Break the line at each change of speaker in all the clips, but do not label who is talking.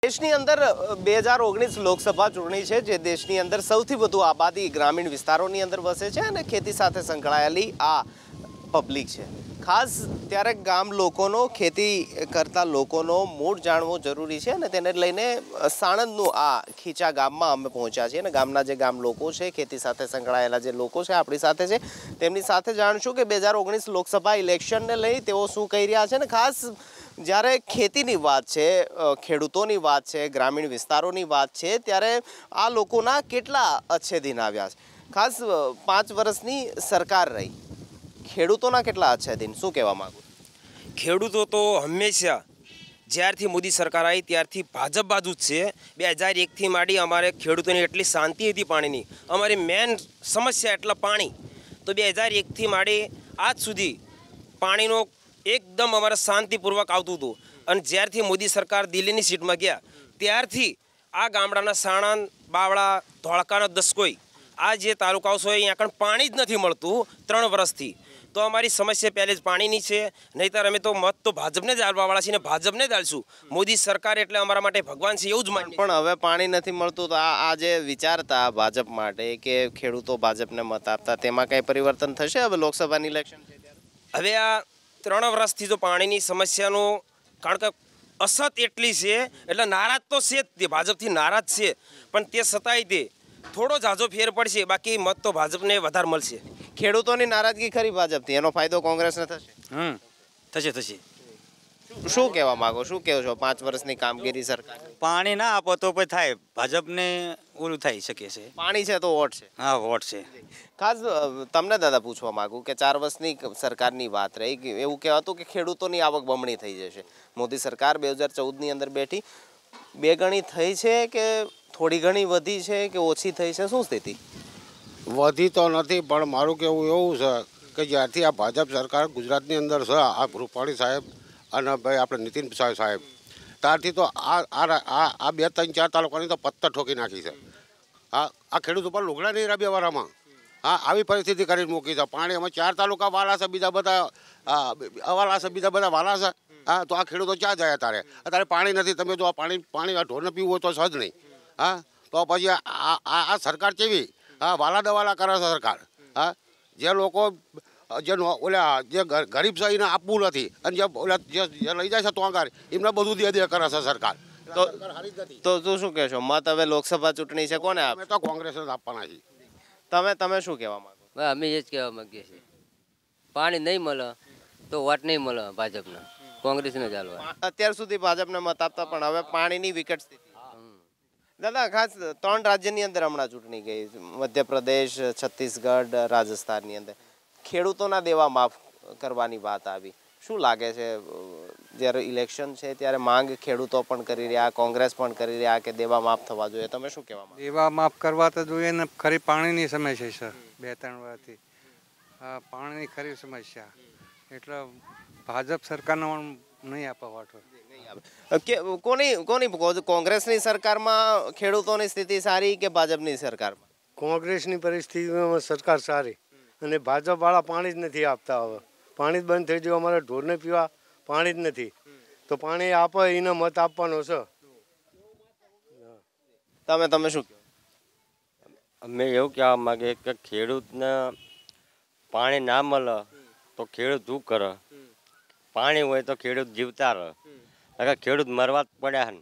દેશની અંદર 2019 લોકસભા ચૂંટણી છે જે દેશની અંદર સૌથી વધુ આબાદી ગ્રામીણ વિસ્તારોની અંદર વસે છે અને ખેતી સાથે સંકળાયેલી આ પબ્લિક છે। ખાસ ત્યારે ગામ લોકોનો ખેતી કરતા લોકોનો મૂળ જાણવો જરૂરી છે અને તેને લઈને સાણંદનું આ ખીચા ગામમાં અમે પહોંચ્યા છીએ અને ગામના જે ગામ લોકો છે ખેતી સાથે સંકળાયેલા જે લોકો છે આપણી સાથે છે તેમની સાથે જાણશું કે 2019 લોકસભા ઇલેક્શનને લઈ તેઓ શું કહી રહ્યા છે અને ખાસ જ્યારે ખેતીની વાત છે ખેડૂતોની વાત છે ગ્રામીણ વિસ્તારોની વાત છે ત્યારે આ લોકોના કેટલા અચ્છેદીન આવ્યા છે। ખાસ 5 વર્ષની સરકાર રહી ખેડૂતોના કેટલા અચ્છેદીન શું કહેવા માંગુ?
ખેડૂતો તો હંમેશા જ્યારથી મોદી સરકાર આવી ત્યારથી ભાજપ બાજુ જ છે। 2001થી માંડી અમારે ખેડૂતોની એટલી શાંતિ હતી પાણીની, અમારી મેન સમસ્યા એટલા પાણી, તો 2001થી માંડી આજ સુધી પાણીનો એકદમ અમારે શાંતિપૂર્વક આવતું હતું અને જ્યારથી મોદી સરકાર દિલ્હીની સીટમાં ગયા ત્યારથી આ ગામડાના સાણંદ, બાવળા, ધોળકાનો દસકોઈ આ જે તાલુકાઓ છે અહીંયા આગળ પાણી જ નથી મળતું 3 વર્ષથી। તો અમારી સમસ્યા પહેલે જ પાણીની છે, નહીંતર અમે તો મત તો ભાજપને જ આલવાવાળા છીએ ને ભાજપને જ આલશું। મોદી સરકાર એટલે અમારા માટે ભગવાન છે એવું જ માનીએ।
પણ હવે પાણી નથી મળતું તો આ જે વિચારતા ભાજપ માટે કે ખેડૂતો ભાજપને મત આપતા તેમાં કંઈ પરિવર્તન થશે હવે લોકસભાની ઇલેક્શન છે ત્યારે?
હવે આ 3 વર્ષથી જો પાણીની સમસ્યાનું કારણ કે અસત એટલી છે એટલે નારાજ તો છે જ, તે ભાજપથી નારાજ છે, પણ તે છતાંય તે થોડો ઝાઝો ફેર પડશે, બાકી મત તો ભાજપને વધારે મળશે।
ખેડૂતોની નારાજગી ખરી ભાજપથી, એનો ફાયદો કોંગ્રેસને થશે?
થશે।
શું કહેવા માંગો, શું કહો છો 5 વર્ષની કામગીરી સરકાર?
પાણી ના આપો તો પછી થાય, ભાજપને ઓલું થઈ શકે છે।
પાણી છે તો વોટ છે?
હા, વોટ છે।
ખાસ તમને દાદા પૂછવા માંગુ કે 4 વર્ષની સરકારની વાત રહી કે એવું કહેવાતું કે ખેડૂતોની આવક બમણી થઈ જશે। મોદી સરકાર 2014ની અંદર બેઠી, 2 ગણી થઈ છે કે થોડી ઘણી વધી છે કે ઓછી થઈ છે, શું સ્થિતિ?
વધી તો નથી, પણ મારું કહેવું એવું છે કે જ્યારથી આ ભાજપ સરકાર ગુજરાતની અંદર છે, આ રૂપાણી સાહેબ અને ભાઈ આપણે નીતિન સાહેબ, ત્યારથી તો આ 2, 3, 4 તાલુકાની તો પત્તર ઠોકી નાખી છે। આ ખેડૂત ઉપર લુગડા નહીં રહ્યા 2 વારામાં। આવી પરિસ્થિતિ કરીને મૂકી છે। પાણી અમે 4 તાલુકા વાલા છે, બીજા બધા અવાલા છે, બીજા બધા વાલા છે। તો આ ખેડૂતો ક્યાં જાય અત્યારે પાણી નથી? તમે જો આ પાણી આ ઢોરને પીવું હોય તો સહજ નહીં। તો પછી આ સરકાર કેવી વાલા દવાલા કરે છે સરકાર। જે લોકો જે ગરીબ છે એને આપવું નથી અને જે લઈ જાય છે તોંગાર એમને બધું દે કરે છે સરકાર।
તો તું શું કહેશો, મત હવે લોકસભા ચૂંટણી છે કોને
અમે તો કોંગ્રેસને જ આપવાના
તમે
છીએ।
તમે શું કહેવા માંગો?
અમે એ જ કહેવા માંગીએ છીએ, પાણી નહીં મળે તો વોટ નહીં મળે ભાજપને, કોંગ્રેસને ચાલવા।
અત્યાર સુધી ભાજપને મત આપતા પણ હવે પાણીની વિકટ સ્થિતિ। દાદા ખાસ 3 રાજ્યની અંદર હમણાં ચૂંટણી ગઈ, મધ્યપ્રદેશ, છત્તીસગઢ, રાજસ્થાનની અંદર ખેડૂતોના દેવા માફ કરવાની વાત આવી, શું લાગે છે જ્યારે ઇલેક્શન છે ત્યારે માંગ ખેડૂતો પણ કરી રહ્યા, કોંગ્રેસ પણ કરી રહ્યા કે દેવા માફ થવા જોઈએ, તમે શું કહેવા માંગો?
દેવા માફ કરવા તો જોઈએ ને, ખરી પાણીની સમસ્યા છે 2-3 વર્ષથી, પાણીની ખરી સમસ્યા, એટલે ભાજપ સરકારનો નહીં આપવા વાટો।
કોની કોંગ્રેસની સરકારમાં ખેડૂતોની સ્થિતિ સારી કે ભાજપની સરકારમાં?
કોંગ્રેસની પરિસ્થિતિમાં સરકાર સારી અને ભાજપવાળા પાણી જ નથી આપતા। હવે પાણી જ બંધ થઈ ગયું, અમારે ઢોરને પીવા પાણી જ નથી, તો પાણી આપે એને મત આપવાનો છે।
તમે શું કહો?
અમે એવું કહેવા માંગીએ કે ખેડૂતને પાણી ના મળે તો ખેડૂત શું કરે? પાણી હોય તો ખેડૂત જીવતા રહે, ખેડૂત મરવા જ પડ્યા ને।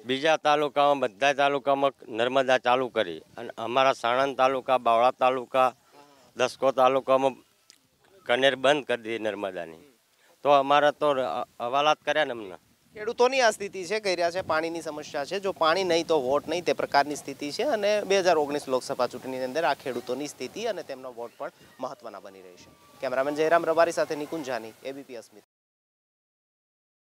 બીજા તાલુકામાં બધા તાલુકામાં નર્મદા ચાલુ કરી અને અમારા સાણંદ તાલુકા, બાવળા તાલુકા, દસકો તાલુકામાં કનેર બંધ કરી દીધી નર્મદાની, તો અમારા તો હવાલાત કર્યા ને અમને।
ખેડૂતોની આ સ્થિતિ છે, કહી રહ્યા છે પાણીની સમસ્યા છે, જો પાણી નહીં તો વોટ નહીં, તે પ્રકારની સ્થિતિ છે અને 2019 લોકસભા ચૂંટણીની અંદર આ ખેડૂતોની સ્થિતિ અને તેમનો વોટ પણ મહત્વના બની રહી છે। કેમેરામેન જયરામ રબારી સાથે નિકુંજ જાની, ABP અસ્મિતા।